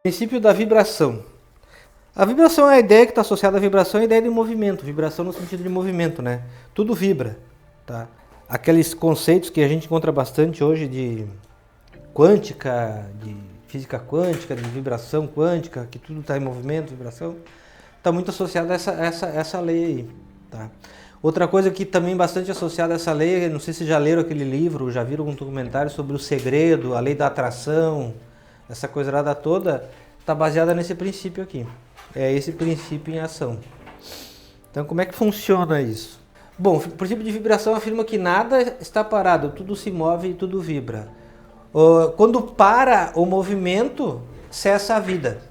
Princípio da vibração. A vibração é a ideia que está associada à vibração, é a ideia de movimento. Vibração no sentido de movimento, né? Tudo vibra, tá? Aqueles conceitos que a gente encontra bastante hoje de quântica, de física quântica, de vibração quântica, que tudo está em movimento, vibração, está muito associado a essa lei aí, tá? Outra coisa que também bastante associada a essa lei, não sei se já leram aquele livro, já viram algum documentário sobre o segredo, a lei da atração, essa coisa toda, está baseada nesse princípio aqui. É esse princípio em ação. Então, como é que funciona isso? Bom, o princípio de vibração afirma que nada está parado, tudo se move e tudo vibra. Quando para o movimento, cessa a vida.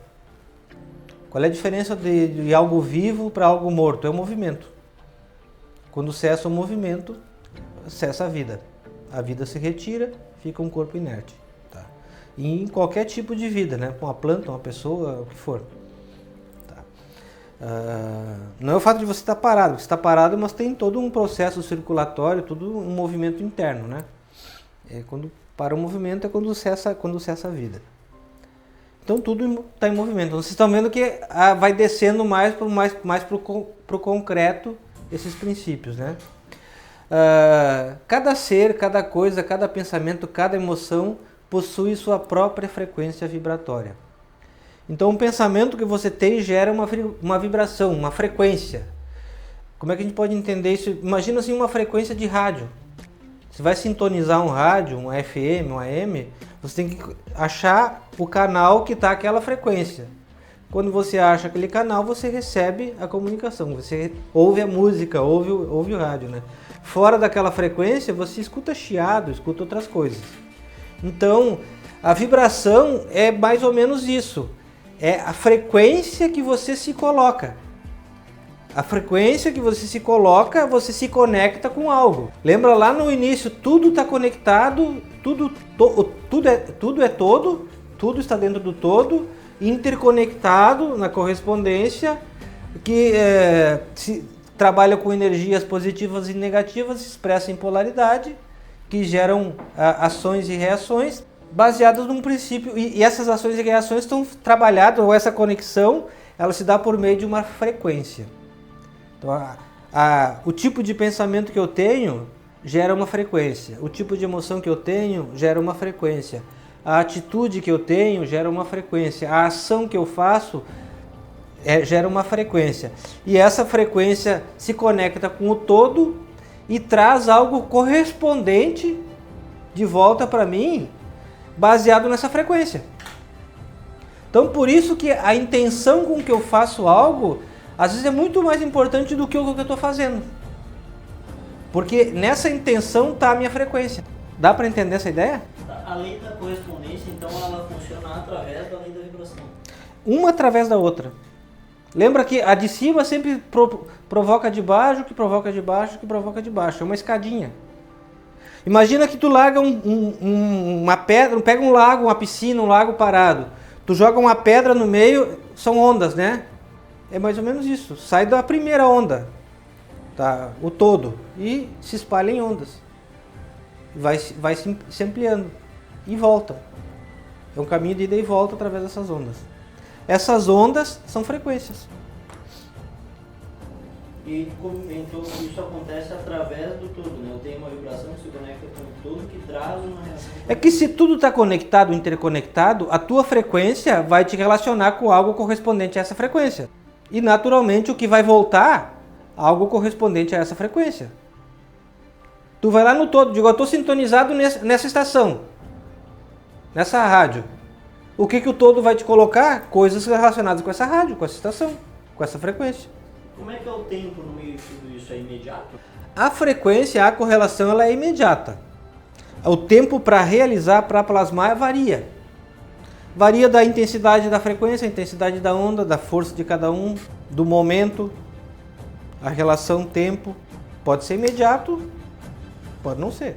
Qual é a diferença de algo vivo para algo morto? É o movimento. Quando cessa o movimento, cessa a vida. A vida se retira, fica um corpo inerte. Tá? E em qualquer tipo de vida, né? Uma planta, uma pessoa, o que for. Não é o fato de você estar parado, você está parado, mas tem todo um processo circulatório, todo um movimento interno, né? Quando para o movimento é quando cessa a vida. Então tudo está em movimento. Então, vocês estão vendo que vai descendo mais para o concreto esses princípios, né? Cada ser, cada coisa, cada pensamento, cada emoção possui sua própria frequência vibratória. Então, um pensamento que você tem gera uma vibração, uma frequência. Como é que a gente pode entender isso? Imagina assim uma frequência de rádio. Você vai sintonizar um rádio, um FM, um AM, você tem que achar o canal que está aquela frequência. Quando você acha aquele canal, você recebe a comunicação. Você ouve a música, ouve o rádio, né? Fora daquela frequência, você escuta chiado, escuta outras coisas. Então, a vibração é mais ou menos isso. É a frequência que você se coloca. A frequência que você se coloca, você se conecta com algo. Lembra lá no início, tudo está conectado, tudo é todo, tudo está dentro do todo, interconectado na correspondência, que se trabalha com energias positivas e negativas, se expressa em polaridade, que geram ações e reações, baseadas num princípio, e essas ações e reações estão trabalhadas, ou essa conexão, ela se dá por meio de uma frequência. Então, o tipo de pensamento que eu tenho gera uma frequência, o tipo de emoção que eu tenho gera uma frequência, a atitude que eu tenho gera uma frequência, a ação que eu faço gera uma frequência. E essa frequência se conecta com o todo e traz algo correspondente de volta para mim, baseado nessa frequência. Então, por isso que a intenção com que eu faço algo, às vezes é muito mais importante do que o que eu estou fazendo. Porque nessa intenção está a minha frequência. Dá para entender essa ideia? A lei da correspondência, então, ela funciona através da lei da vibração. Uma através da outra. Lembra que a de cima sempre provoca de baixo, que provoca de baixo, que provoca de baixo. É uma escadinha. Imagina que tu larga uma pedra, pega um lago, uma piscina, um lago parado. Tu joga uma pedra no meio, são ondas, né? É mais ou menos isso. Sai da primeira onda, tá? O todo, e se espalha em ondas. Vai se ampliando e volta. É um caminho de ida e volta através dessas ondas. Essas ondas são frequências. E então isso acontece através do todo, né? Eu tenho uma vibração que se conecta com o todo, que traz uma reação. É que se tudo está conectado, interconectado, a tua frequência vai te relacionar com algo correspondente a essa frequência. E naturalmente o que vai voltar, algo correspondente a essa frequência. Tu vai lá no todo, digo, eu estou sintonizado nessa estação, nessa rádio. O que o todo vai te colocar? Coisas relacionadas com essa rádio, com essa estação, com essa frequência. Como é que é o tempo no meio de tudo isso? É imediato? A frequência, a correlação, ela é imediata. O tempo para realizar, para plasmar, varia. Varia da intensidade da frequência, a intensidade da onda, da força de cada um, do momento, a relação tempo. Pode ser imediato, pode não ser.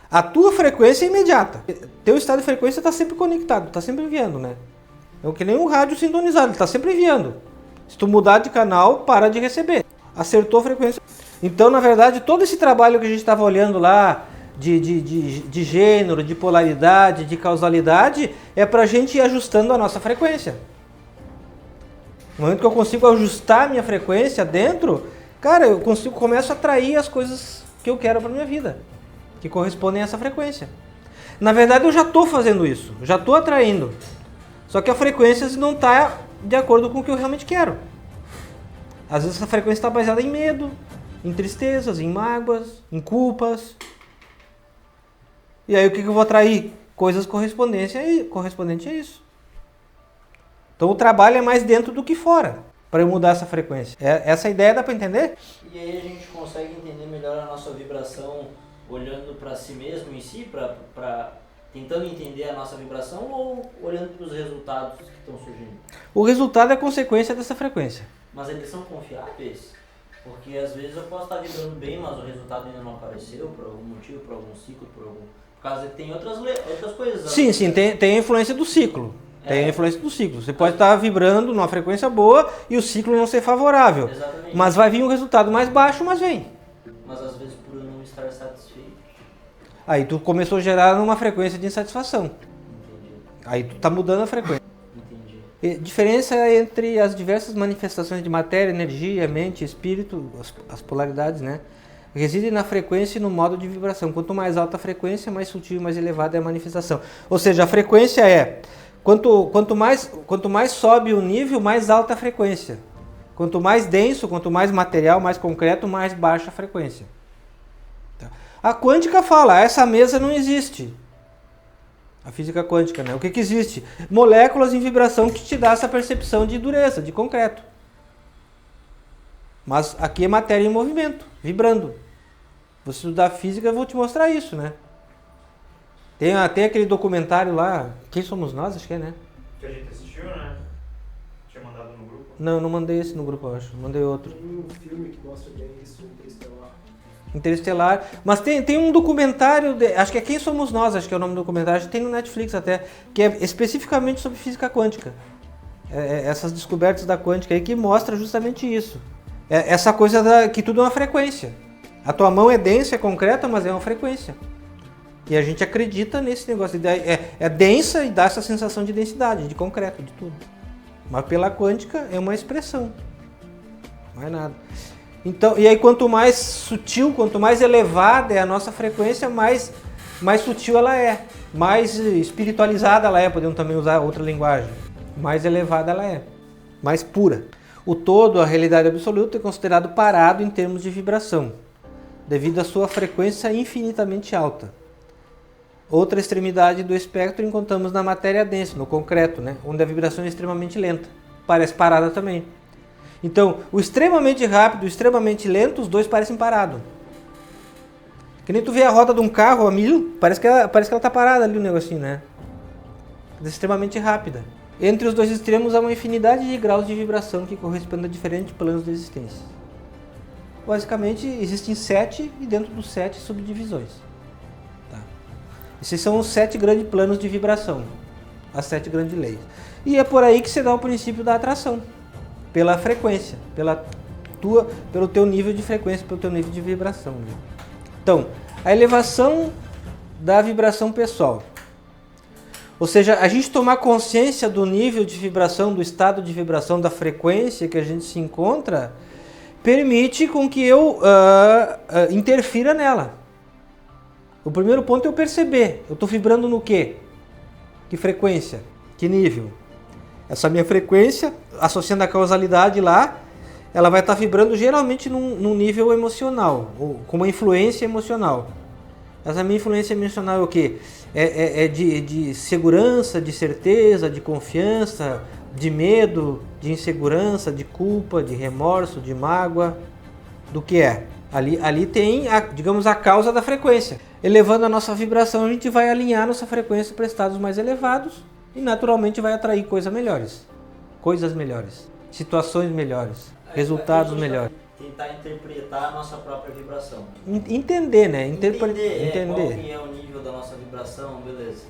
A tua frequência é imediata. Teu estado de frequência está sempre conectado, está sempre enviando, né? É que nem um rádio sintonizado, ele está sempre enviando. Se tu mudar de canal, para de receber. Acertou a frequência. Então, na verdade, todo esse trabalho que a gente estava olhando lá, de gênero, de polaridade, de causalidade, é para a gente ir ajustando a nossa frequência. No momento que eu consigo ajustar a minha frequência dentro, cara, começo a atrair as coisas que eu quero para minha vida, que correspondem a essa frequência. Na verdade, eu já estou fazendo isso, já estou atraindo. Só que a frequência não está de acordo com o que eu realmente quero. Às vezes essa frequência está baseada em medo, em tristezas, em mágoas, em culpas. E aí o que eu vou atrair? Coisas correspondentes a isso. Então o trabalho é mais dentro do que fora, para eu mudar essa frequência. Essa ideia dá para entender? E aí a gente consegue entender melhor a nossa vibração olhando para si mesmo em si, tentando entender a nossa vibração, ou olhando para os resultados que estão surgindo? O resultado é consequência dessa frequência. Mas eles são confiáveis? Porque às vezes eu posso estar vibrando bem, mas o resultado ainda não apareceu, por algum motivo, por algum ciclo, por causa que tem outras coisas. Sim, tem a influência do ciclo. Tem a influência do ciclo. Você pode estar vibrando numa frequência boa e o ciclo não ser favorável. Exatamente. Mas vai vir um resultado mais baixo, mas vem. Mas às vezes por eu não estar satisfeito. Aí tu começou a gerar uma frequência de insatisfação. Entendi. Aí tu está mudando a frequência. Entendi. E diferença entre as diversas manifestações de matéria, energia, mente, espírito, as polaridades, né? Reside na frequência e no modo de vibração. Quanto mais alta a frequência, mais sutil e mais elevada é a manifestação. Ou seja, a frequência é... Quanto mais sobe o nível, mais alta a frequência. Quanto mais denso, quanto mais material, mais concreto, mais baixa a frequência. A quântica fala, essa mesa não existe. A física quântica, né? O que existe? Moléculas em vibração que te dá essa percepção de dureza, de concreto. Mas aqui é matéria em movimento, vibrando. Você estudar física, eu vou te mostrar isso, né? Tem aquele documentário lá, Quem Somos Nós, acho que é, né? Que a gente assistiu, né? Tinha mandado no grupo. Não mandei esse no grupo, eu acho. Mandei outro. Tem um filme que mostra bem isso, Interestelar. Interestelar. Mas tem um documentário, acho que é Quem Somos Nós, acho que é o nome do documentário, acho que tem no Netflix até, que é especificamente sobre física quântica. Essas descobertas da quântica aí que mostra justamente isso. Essa coisa que tudo é uma frequência. A tua mão é densa, é concreta, mas é uma frequência. E a gente acredita nesse negócio. É densa e dá essa sensação de densidade, de concreto, de tudo. Mas pela quântica é uma expressão. Não é nada. Então, e aí quanto mais sutil, quanto mais elevada é a nossa frequência, mais sutil ela é. Mais espiritualizada ela é, podemos também usar outra linguagem. Mais elevada ela é. Mais pura. O todo, a realidade absoluta, é considerado parado em termos de vibração, devido à sua frequência infinitamente alta. Outra extremidade do espectro encontramos na matéria densa, no concreto, né? Onde a vibração é extremamente lenta. Parece parada também. Então, o extremamente rápido e o extremamente lento, os dois parecem parados. Que nem tu vê a roda de um carro a 1000, parece que ela está parada ali o negocinho, né? É extremamente rápida. Entre os dois extremos há uma infinidade de graus de vibração que correspondem a diferentes planos de existência. Basicamente, existem 7 e dentro dos 7 subdivisões. Esses são os 7 grandes planos de vibração, as 7 grandes leis. E é por aí que se dá o princípio da atração, pela frequência, pelo teu nível de frequência, pelo teu nível de vibração. Né? Então, a elevação da vibração pessoal. Ou seja, a gente tomar consciência do nível de vibração, do estado de vibração, da frequência que a gente se encontra, permite com que eu interfira nela. O primeiro ponto é eu perceber, eu estou vibrando no quê? Que frequência? Que nível? Essa minha frequência, associando a causalidade lá, ela vai estar vibrando geralmente num nível emocional, ou com uma influência emocional. Essa minha influência emocional é o quê? É de segurança, de certeza, de confiança, de medo, de insegurança, de culpa, de remorso, de mágoa, do que é? Ali tem, digamos, a causa da frequência. Elevando a nossa vibração, a gente vai alinhar nossa frequência para estados mais elevados e naturalmente vai atrair coisas melhores, situações melhores, resultados melhores. Tentar interpretar a nossa própria vibração. Entender, né? Entender. Qual que é o nível da nossa vibração, beleza.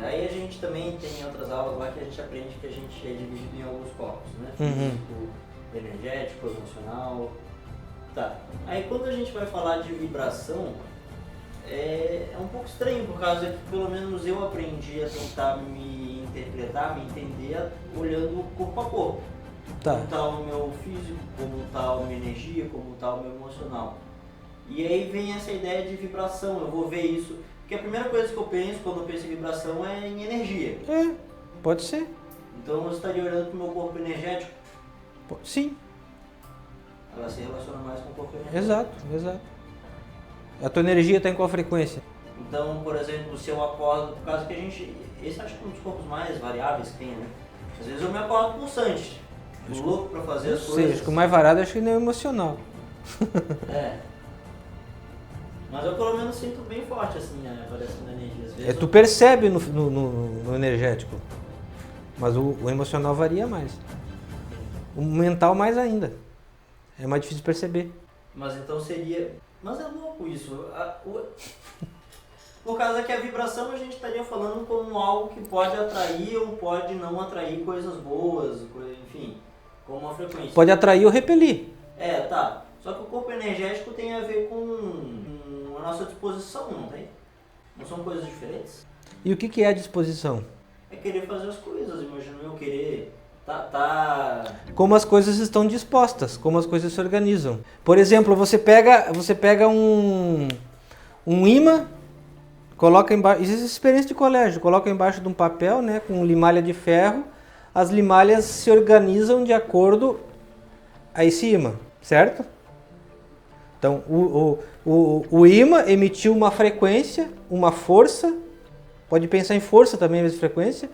Aí a gente também tem outras aulas lá que a gente aprende que a gente é dividido em alguns corpos, né? Físico, energético, emocional. Tá. Aí quando a gente vai falar de vibração, é um pouco estranho, por causa que pelo menos eu aprendi a tentar me interpretar, me entender, olhando corpo a corpo. Tá. Como está o meu físico, como está a minha energia, como está o meu emocional. E aí vem essa ideia de vibração, eu vou ver isso. Porque a primeira coisa que eu penso quando eu penso em vibração é em energia. É, pode ser. Então eu estaria olhando para o meu corpo energético. Sim, Ela se relaciona mais com o corpo energético. exato. A tua energia está em qual frequência? Então, por exemplo, se eu acordo, por causa que a gente... Esse acho que é um dos corpos mais variáveis que tem, né? Às vezes eu me acordo pulsante, louco para fazer as Sim, coisas. acho que o mais varado acho que não é emocional. É. Mas eu pelo menos sinto bem forte, assim, né? Aparecendo energia. Às vezes É, tu percebe no energético, mas o emocional varia mais. O mental mais ainda. É mais difícil perceber. Mas então seria... Mas é louco isso. No caso aqui, a vibração a gente estaria falando como algo que pode atrair ou pode não atrair coisas boas, enfim, como uma frequência. Pode atrair ou repelir. É, tá. Só que o corpo energético tem a ver com a nossa disposição, não tem? Não são coisas diferentes? E o que é a disposição? É querer fazer as coisas, imagino eu querer... Tá... Como as coisas estão dispostas, como as coisas se organizam. Por exemplo, você pega um imã, coloca embaixo, existe experiência de colégio, coloca embaixo de um papel, né, com limalha de ferro, as limalhas se organizam de acordo a esse imã, certo? Então, o imã emitiu uma frequência, uma força, pode pensar em força também, vezes frequência,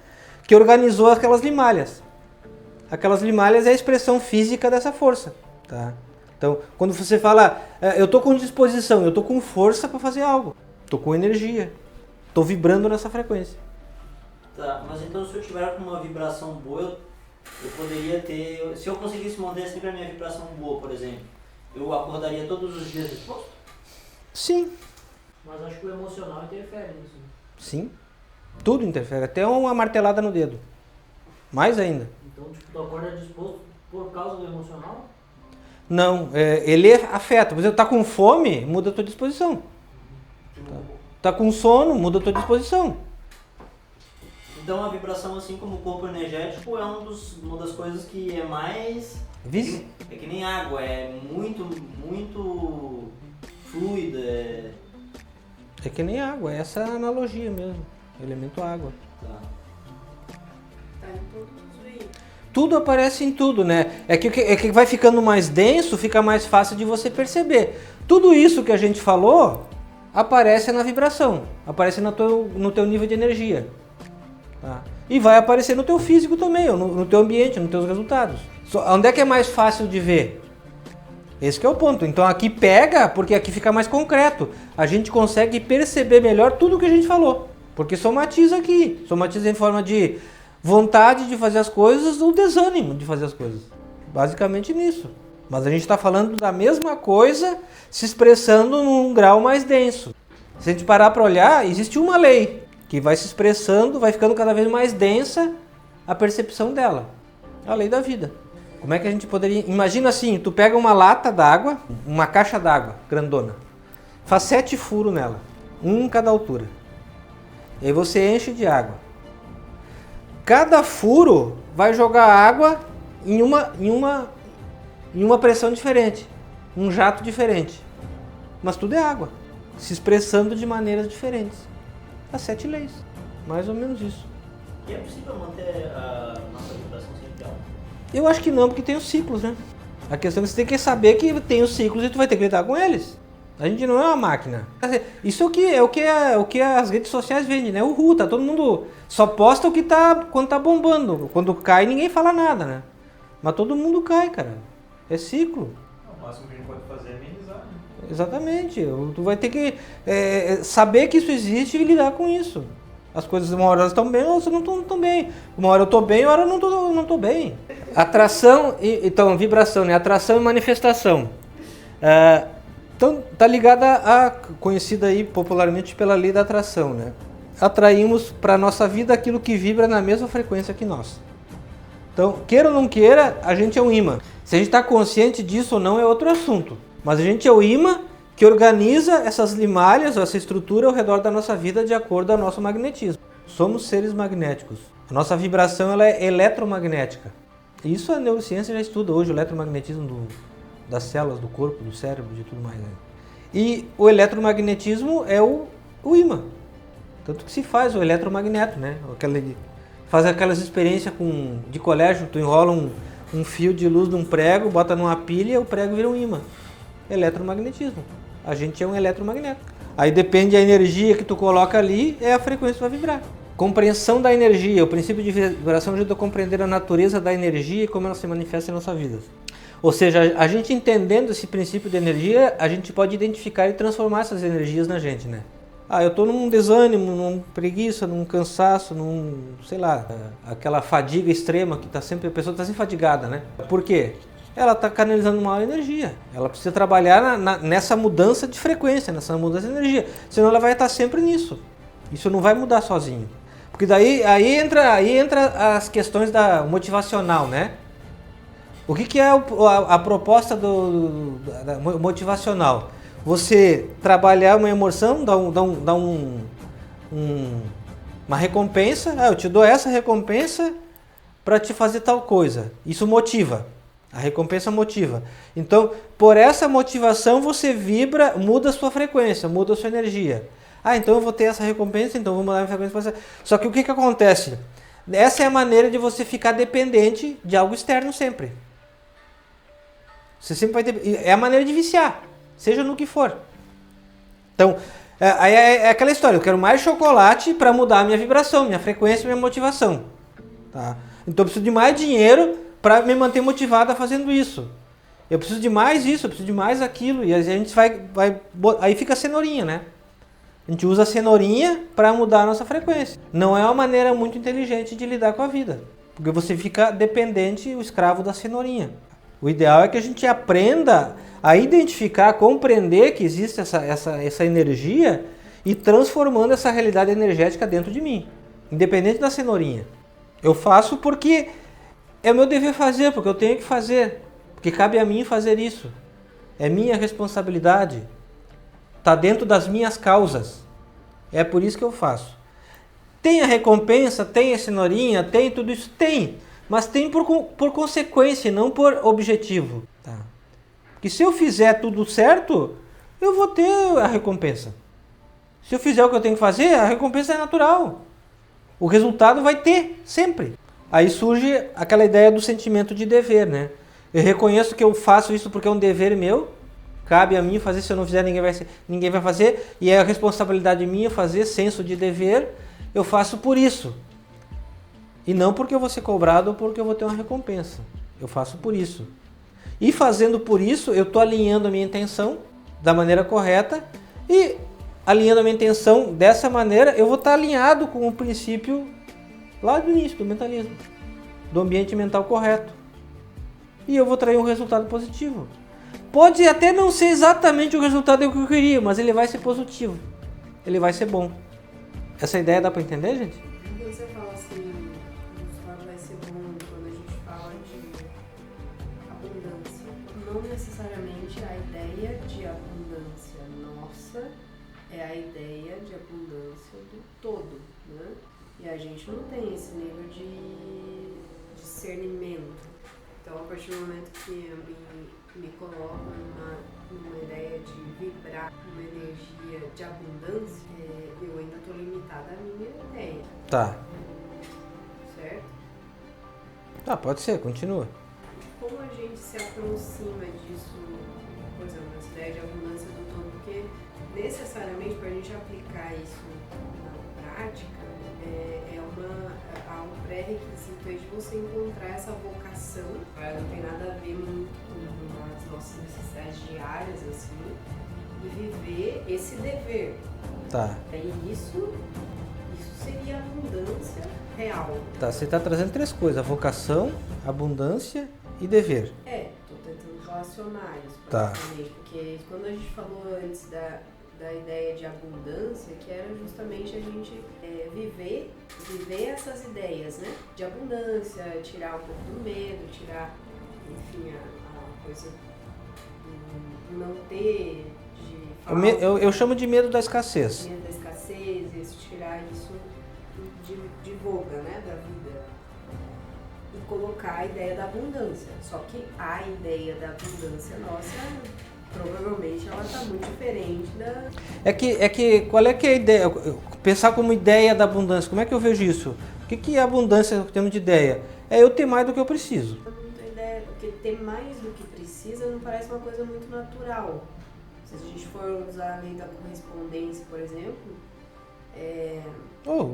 que organizou aquelas limalhas. Aquelas limalhas é a expressão física dessa força, tá? Então, quando você fala, eu estou com disposição, eu estou com força para fazer algo, estou com energia, estou vibrando nessa frequência. Tá, mas então se eu tiver com uma vibração boa, eu poderia ter... Se eu conseguisse manter sempre a minha vibração boa, por exemplo, eu acordaria todos os dias disposto? Sim, Mas acho que o emocional interfere nisso. Né? sim. Tudo interfere, até uma martelada no dedo. Mais ainda. Então, tipo, tu acorda disposto por causa do emocional? Não, ele afeta. Por exemplo, tá com fome, muda a tua disposição. Tá com sono, muda a tua disposição. Então a vibração, assim como o corpo energético, é uma das coisas que é mais... É que nem água, é muito fluida. É que nem água, é essa analogia mesmo. Elemento água. Tá. Tá em todos os veículos. Tudo aparece em tudo, né? É que vai ficando mais denso, fica mais fácil de você perceber. Tudo isso que a gente falou aparece na vibração, aparece no teu nível de energia. Tá? E vai aparecer no teu físico também, ou no teu ambiente, nos teus resultados. Onde é que é mais fácil de ver? Esse que é o ponto. Então aqui pega, porque aqui fica mais concreto. A gente consegue perceber melhor tudo o que a gente falou. Porque somatiza aqui. Somatiza em forma de vontade de fazer as coisas ou desânimo de fazer as coisas. Basicamente nisso. Mas a gente está falando da mesma coisa se expressando num grau mais denso. Se a gente parar para olhar, existe uma lei que vai se expressando, vai ficando cada vez mais densa a percepção dela. A lei da vida. Como é que a gente poderia... Imagina assim, tu pega uma lata d'água, uma caixa d'água grandona, faz 7 furos nela, um em cada altura. E aí você enche de água. Cada furo vai jogar água em uma pressão diferente, um jato diferente. Mas tudo é água, se expressando de maneiras diferentes. As 7 leis, mais ou menos isso. E é possível manter a nossa vibração sempre alta? Eu acho que não, porque tem os ciclos, né? A questão é que você tem que saber que tem os ciclos e tu vai ter que lidar com eles. A gente não é uma máquina. Isso é o que as redes sociais vendem, né? Tá todo mundo só posta o que tá quando tá bombando. Quando cai, ninguém fala nada, né? Mas todo mundo cai, cara. É ciclo. O máximo que a gente pode fazer é amenizar, né? Exatamente. Tu vai ter que saber que isso existe e lidar com isso. As coisas, uma hora elas estão bem, outras não estão bem. Uma hora eu estou bem, outra hora eu não estou bem. Atração, então, vibração, né? Atração e manifestação. Então, tá ligada a, conhecida aí popularmente pela lei da atração, né? Atraímos para a nossa vida aquilo que vibra na mesma frequência que nós. Então, queira ou não queira, a gente é um imã. Se a gente está consciente disso ou não é outro assunto. Mas a gente é o imã que organiza essas limalhas, essa estrutura ao redor da nossa vida de acordo ao nosso magnetismo. Somos seres magnéticos. A nossa vibração ela é eletromagnética. Isso a neurociência já estuda hoje, o eletromagnetismo das células do corpo, do cérebro, de tudo mais. Né? E o eletromagnetismo é o ímã. Tanto que se faz o eletromagneto, né? Faz aquelas experiências de colégio, tu enrola um fio de luz num prego, bota numa pilha, o prego vira um ímã. Eletromagnetismo. A gente é um eletromagneto. Aí depende da energia que tu coloca ali, é a frequência que vai vibrar. Compreensão da energia. O princípio de vibração ajuda a compreender a natureza da energia e como ela se manifesta em nossa vida. Ou seja, a gente entendendo esse princípio de energia, a gente pode identificar e transformar essas energias na gente, né? Eu estou num desânimo, numa preguiça, num cansaço, sei lá, aquela fadiga extrema que a pessoa está sempre fadigada, né? Por quê? Ela está canalizando uma energia. Ela precisa trabalhar nessa mudança de frequência, nessa mudança de energia. Senão ela vai estar sempre nisso. Isso não vai mudar sozinho. Porque daí aí entra as questões da motivacional, né? O que é a proposta da motivacional? Você trabalhar uma emoção, dar uma recompensa. Eu te dou essa recompensa para te fazer tal coisa. Isso motiva. A recompensa motiva. Então, por essa motivação, você vibra, muda a sua frequência, muda a sua energia. Então eu vou ter essa recompensa, então vou mudar a minha frequência. Para você. Só que o que acontece? Essa é a maneira de você ficar dependente de algo externo sempre. Você sempre vai ter... É a maneira de viciar, seja no que for. Então, é aquela história, eu quero mais chocolate para mudar a minha vibração, minha frequência, minha motivação. Tá? Então eu preciso de mais dinheiro para me manter motivado a fazendo isso. Eu preciso de mais isso, eu preciso de mais aquilo. E a gente aí fica a cenourinha, né? A gente usa a cenourinha para mudar a nossa frequência. Não é uma maneira muito inteligente de lidar com a vida. Porque você fica dependente, o escravo da cenourinha. O ideal é que a gente aprenda a identificar, a compreender que existe essa energia e transformando essa realidade energética dentro de mim. Independente da cenourinha. Eu faço porque é o meu dever fazer, porque eu tenho que fazer. Porque cabe a mim fazer isso. É minha responsabilidade. Está dentro das minhas causas. É por isso que eu faço. Tem a recompensa, tem a cenourinha, tem tudo isso? Tem. Mas tem por consequência, não por objetivo. Tá? Porque se eu fizer tudo certo, eu vou ter a recompensa. Se eu fizer o que eu tenho que fazer, a recompensa é natural. O resultado vai ter, sempre. Aí surge aquela ideia do sentimento de dever, né? Eu reconheço que eu faço isso porque é um dever meu, cabe a mim fazer, se eu não fizer ninguém vai fazer, e é a responsabilidade minha fazer, senso de dever, eu faço por isso. E não porque eu vou ser cobrado ou porque eu vou ter uma recompensa. Eu faço por isso. E fazendo por isso, eu estou alinhando a minha intenção da maneira correta, e alinhando a minha intenção dessa maneira, eu vou estar alinhado com o princípio lá do início, do mentalismo, do ambiente mental correto. E eu vou trazer um resultado positivo. Pode até não ser exatamente o resultado que eu queria, mas ele vai ser positivo. Ele vai ser bom. Essa ideia dá para entender, gente? Quando você fala assim, o resultado vai ser bom quando a gente fala de abundância, não necessariamente a ideia de abundância nossa é a ideia de abundância do todo, né? E a gente não tem esse nível de discernimento. Então, a partir do momento que eu me coloco numa ideia de vibrar uma energia de abundância, eu ainda estou limitada à minha ideia. Tá. Certo? Tá, pode ser, continua. Como a gente se aproxima disso, por exemplo, essa ideia de abundância do todo? Porque, necessariamente, para a gente aplicar isso na prática, há um pré-requisito aí de você encontrar essa vocação. Não tem nada a ver muito com as nossas necessidades diárias, assim, e viver esse dever. Tá. E isso seria abundância real. Tá, você está trazendo três coisas: vocação, abundância e dever. Tô tentando relacionar isso, tá. Porque quando a gente falou antes da ideia de abundância, que era justamente a gente viver essas ideias, né? De abundância, tirar um pouco do medo, tirar, enfim, a coisa do não ter, de Eu chamo de medo da escassez. Medo da escassez, tirar isso de voga, né, da vida. E colocar a ideia da abundância. Só que a ideia da abundância nossa, provavelmente, ela está muito diferente da... Qual é que é a ideia? Pensar como ideia da abundância, como é que eu vejo isso? O que é abundância em termos de ideia? É eu ter mais do que eu preciso. Eu não tenho ideia, porque ter mais do que precisa não parece uma coisa muito natural. Se a gente for usar a lei da correspondência, por exemplo,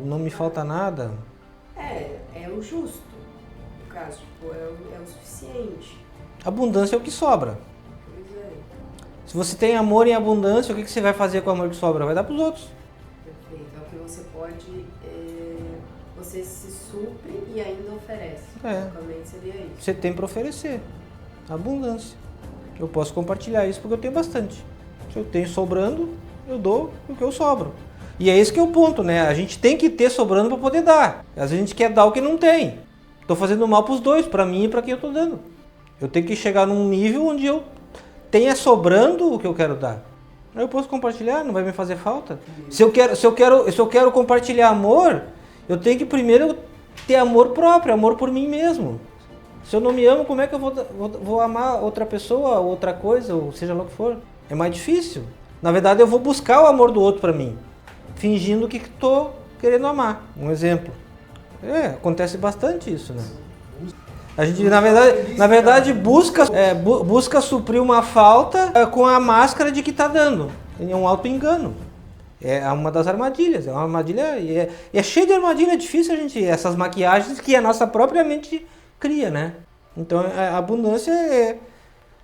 Não me falta nada. é o justo, no caso, tipo, é o suficiente. Abundância é o que sobra. Pois é, Se você tem amor em abundância, o que você vai fazer com o amor que sobra? Vai dar para os outros. perfeito. É o que você pode, você se supre e ainda oferece. Basicamente seria isso. Você tem para oferecer. Abundância. Eu posso compartilhar isso porque eu tenho bastante. Se eu tenho sobrando, eu dou o que eu sobro. E é esse que é o ponto, né? A gente tem que ter sobrando para poder dar. Às vezes a gente quer dar o que não tem. Estou fazendo mal para os dois, para mim e para quem eu estou dando. Eu tenho que chegar num nível onde eu tenha sobrando o que eu quero dar. Aí eu posso compartilhar, não vai me fazer falta. Se eu quero compartilhar amor, eu tenho que primeiro ter amor próprio, amor por mim mesmo. Se eu não me amo, como é que eu vou amar outra pessoa, outra coisa, ou seja lá o que for? É mais difícil. Na verdade, eu vou buscar o amor do outro para mim, fingindo que estou querendo amar. Um exemplo. Acontece bastante isso, né? A gente, na verdade busca suprir uma falta com a máscara de que está dando. É um auto-engano. É uma das armadilhas. É uma armadilha e é cheio de armadilha. É difícil a gente... Essas maquiagens que a nossa própria mente cria, né? Então, a abundância é...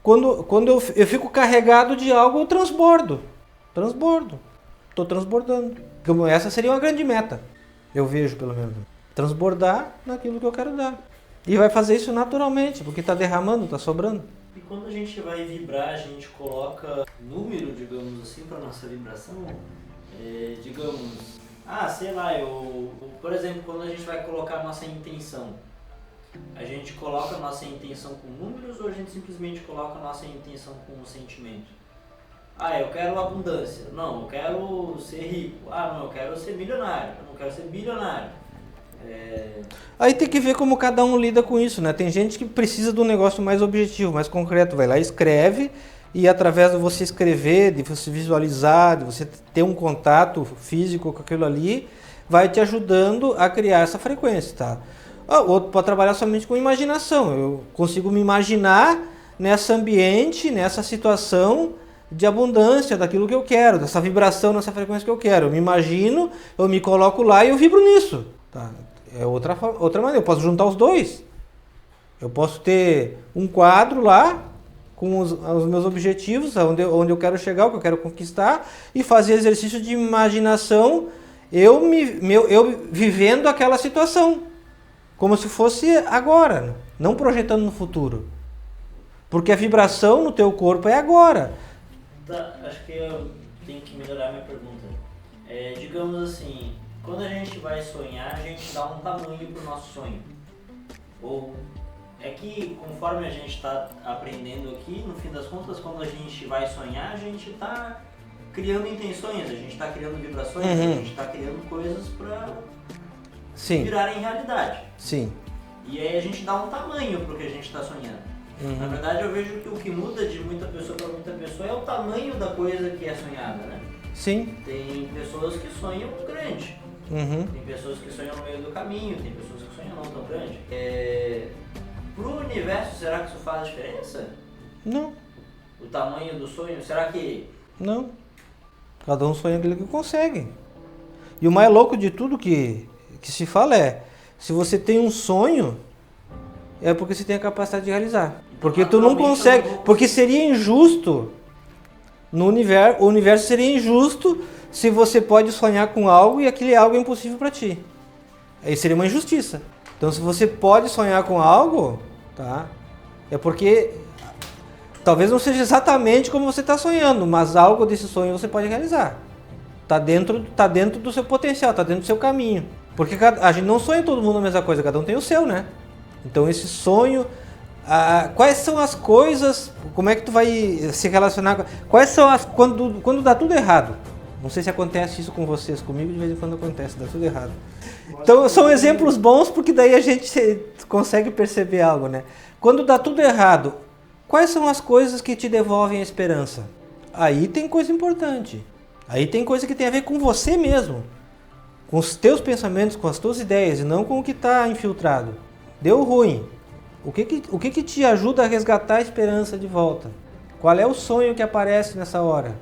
Quando eu fico carregado de algo, eu transbordo. Estou transbordando. Essa seria uma grande meta. Eu vejo, pelo menos. Transbordar naquilo que eu quero dar. E vai fazer isso naturalmente, porque está derramando, está sobrando. E quando a gente vai vibrar, a gente coloca número, digamos assim, para nossa vibração. Digamos, sei lá, por exemplo, quando a gente vai colocar a nossa intenção, a gente coloca a nossa intenção com números ou a gente simplesmente coloca a nossa intenção com o sentimento? Eu quero abundância. Não, eu quero ser rico. Não, eu quero ser milionário. Eu não quero ser bilionário. Aí tem que ver como cada um lida com isso, né? Tem gente que precisa de um negócio mais objetivo, mais concreto. Vai lá e escreve, e através de você escrever, de você visualizar, de você ter um contato físico com aquilo ali, vai te ajudando a criar essa frequência, tá? Outro pode trabalhar somente com imaginação. Eu consigo me imaginar nesse ambiente, nessa situação de abundância, daquilo que eu quero, dessa vibração, nessa frequência que eu quero. Eu me imagino, eu me coloco lá e eu vibro nisso. Tá? É outra maneira. Eu posso juntar os dois. Eu posso ter um quadro lá com os meus objetivos, onde eu quero chegar, o que eu quero conquistar, e fazer exercício de imaginação, eu vivendo aquela situação. Como se fosse agora, não projetando no futuro. Porque a vibração no teu corpo é agora. Acho que eu tenho que melhorar minha pergunta. Digamos assim, quando a gente vai sonhar, a gente dá um tamanho pro nosso sonho. Ou é que conforme a gente está aprendendo aqui, no fim das contas, quando a gente vai sonhar, a gente está criando intenções, a gente está criando vibrações, a gente está criando coisas para virarem realidade. Sim. E aí a gente dá um tamanho pro que a gente está sonhando. Na verdade, eu vejo que o que muda de muita pessoa para muita pessoa é o tamanho da coisa que é sonhada, né? Sim. Tem pessoas que sonham grande. Tem pessoas que sonham no meio do caminho, tem pessoas que sonham não tão grande. Pro universo, será que isso faz diferença? Não. O tamanho do sonho, será que... Não. Cada um sonha aquilo que consegue. E o mais louco de tudo que se fala se você tem um sonho, é porque você tem a capacidade de realizar. Porque tu não consegue, porque seria injusto no universo, o universo seria injusto se você pode sonhar com algo e aquele algo é impossível para ti. Aí seria uma injustiça. Então, se você pode sonhar com algo, tá? É porque talvez não seja exatamente como você está sonhando, mas algo desse sonho você pode realizar. Tá dentro do seu potencial, tá dentro do seu caminho. Porque a gente não sonha todo mundo a mesma coisa, cada um tem o seu, né? Então esse sonho, Quais são as coisas, como é que tu vai se relacionar, quais são as, quando dá tudo errado, não sei se acontece isso com vocês, comigo de vez em quando acontece, dá tudo errado. Então são exemplos bons porque daí a gente consegue perceber algo, né? Quando dá tudo errado, quais são as coisas que te devolvem a esperança? Aí tem coisa importante, aí tem coisa que tem a ver com você mesmo, com os teus pensamentos, com as tuas ideias e não com o que está infiltrado. Deu ruim. O que te ajuda a resgatar a esperança de volta? Qual é o sonho que aparece nessa hora?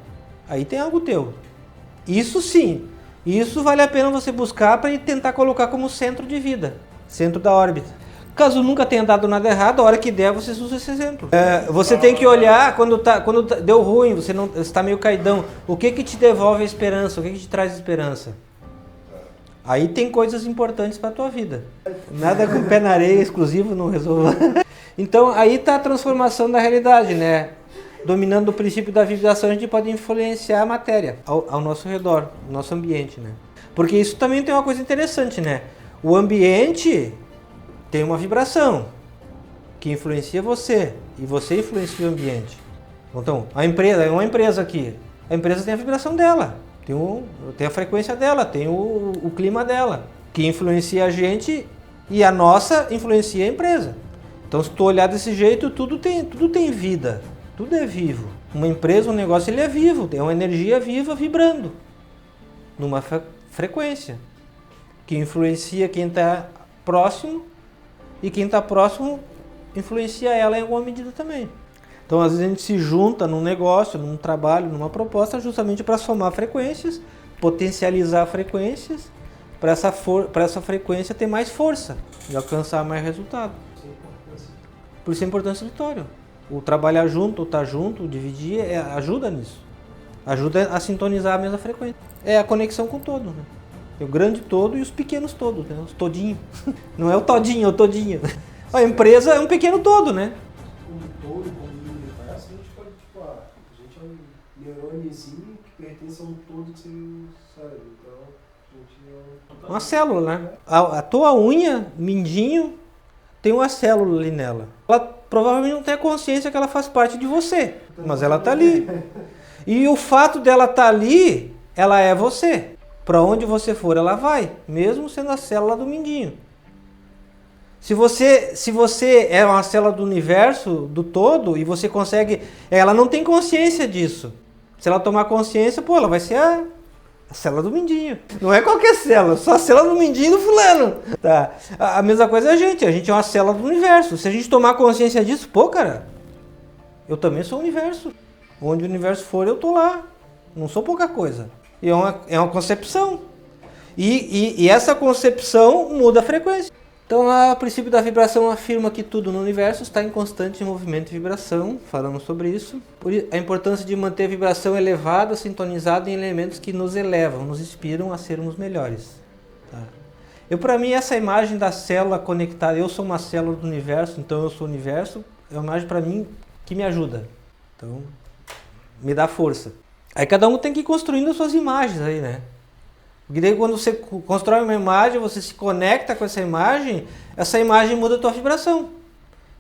Aí tem algo teu. Isso sim, isso vale a pena você buscar para tentar colocar como centro de vida, centro da órbita. Caso nunca tenha dado nada errado, a hora que der você usa esse exemplo. Você tem que olhar quando deu ruim, você está meio caidão. O que te devolve a esperança? O que te traz esperança? Aí tem coisas importantes para a tua vida. Nada com pé na areia exclusivo não resolve. Então aí está a transformação da realidade, né? Dominando o princípio da vibração, a gente pode influenciar a matéria ao nosso redor, no nosso ambiente, né? Porque isso também tem uma coisa interessante, né? O ambiente tem uma vibração que influencia você e você influencia o ambiente. Então, a empresa é uma empresa aqui. A empresa tem a vibração dela. Tem a frequência dela, tem o clima dela, que influencia a gente e a nossa influencia a empresa. Então, se tu olhar desse jeito, tudo tem vida, tudo é vivo. Uma empresa, um negócio, ele é vivo, tem uma energia viva vibrando numa frequência que influencia quem está próximo e quem está próximo influencia ela em alguma medida também. Então, às vezes a gente se junta num negócio, num trabalho, numa proposta, justamente para somar frequências, potencializar frequências, para essa frequência ter mais força e alcançar mais resultado. Por isso a importância do Vitório. O trabalhar junto, o estar junto, o dividir, ajuda nisso. Ajuda a sintonizar a mesma frequência. É a conexão com o todo, né? O grande todo e os pequenos todos, né? Os todinhos. Não é o todinho, é o todinho. A empresa é um pequeno todo, né? Neurôniozinho que pertence a um todo que você sabe. Então, a gente é uma célula, né? A tua unha, mindinho, tem uma célula ali nela. Ela provavelmente não tem a consciência que ela faz parte de você, mas ela está ali. E o fato dela estar ali, ela é você. Para onde você for, ela vai, mesmo sendo a célula do mindinho. Se você é uma célula do universo, do todo, e você consegue... Ela não tem consciência disso. Se ela tomar consciência, ela vai ser a célula do mindinho. Não é qualquer célula, só a célula do mindinho do fulano. Tá. A mesma coisa é a gente é uma célula do universo. Se a gente tomar consciência disso, cara, eu também sou o universo. Onde o universo for, eu tô lá. Não sou pouca coisa. E é uma concepção. E essa concepção muda a frequência. Então, o princípio da vibração afirma que tudo no universo está em constante movimento e vibração. Falamos sobre isso. Por a importância de manter a vibração elevada, sintonizada em elementos que nos elevam, nos inspiram a sermos melhores. Tá? Para mim, essa imagem da célula conectada, eu sou uma célula do universo, então eu sou o universo, é uma imagem para mim que me ajuda. Então, me dá força. Aí cada um tem que ir construindo as suas imagens aí, né? Porque daí quando você constrói uma imagem, você se conecta com essa imagem muda a tua vibração.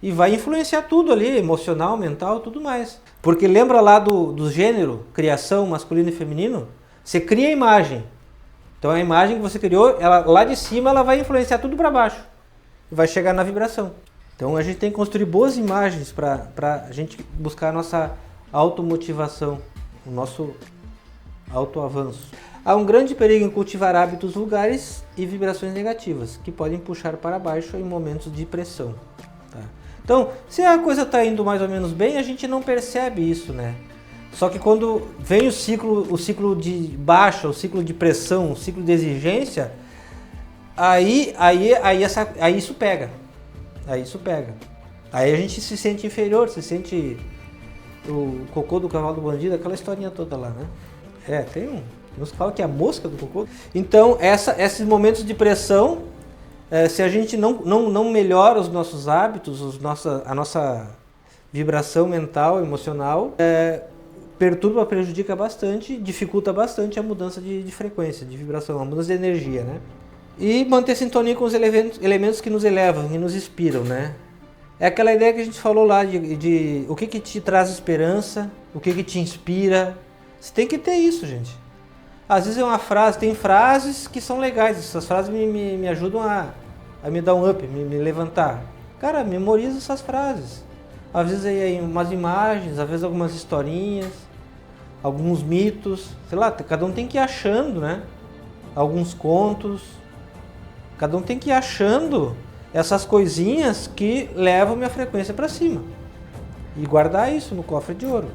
E vai influenciar tudo ali, emocional, mental, tudo mais. Porque lembra lá do gênero, criação masculino e feminino? Você cria a imagem. Então a imagem que você criou, lá de cima, ela vai influenciar tudo para baixo. E vai chegar na vibração. Então a gente tem que construir boas imagens para a gente buscar a nossa automotivação, o nosso autoavanço. Há um grande perigo em cultivar hábitos vulgares e vibrações negativas, que podem puxar para baixo em momentos de pressão. Tá? Então, se a coisa está indo mais ou menos bem, a gente não percebe isso, né? Só que quando vem o ciclo de baixa, o ciclo de pressão, o ciclo de exigência, aí isso pega. Aí isso pega. Aí a gente se sente inferior, se sente o cocô do cavalo do bandido, aquela historinha toda lá, né? Tem nos fala que é a mosca do cocô. Então, esses momentos de pressão, se a gente não melhora os nossos hábitos, a nossa vibração mental, emocional, perturba, prejudica bastante, dificulta bastante a mudança de frequência, de vibração, a mudança de energia, né? E manter sintonia com os elementos que nos elevam e nos inspiram, né? É aquela ideia que a gente falou lá de o que te traz esperança, o que te inspira. Você tem que ter isso, gente. Às vezes é uma frase, tem frases que são legais, essas frases me ajudam a me dar um up, me levantar. Cara, memoriza essas frases. Às vezes é umas imagens, às vezes algumas historinhas, alguns mitos, sei lá, cada um tem que ir achando, né? Alguns contos. Cada um tem que ir achando essas coisinhas que levam minha frequência para cima. E guardar isso no cofre de ouro.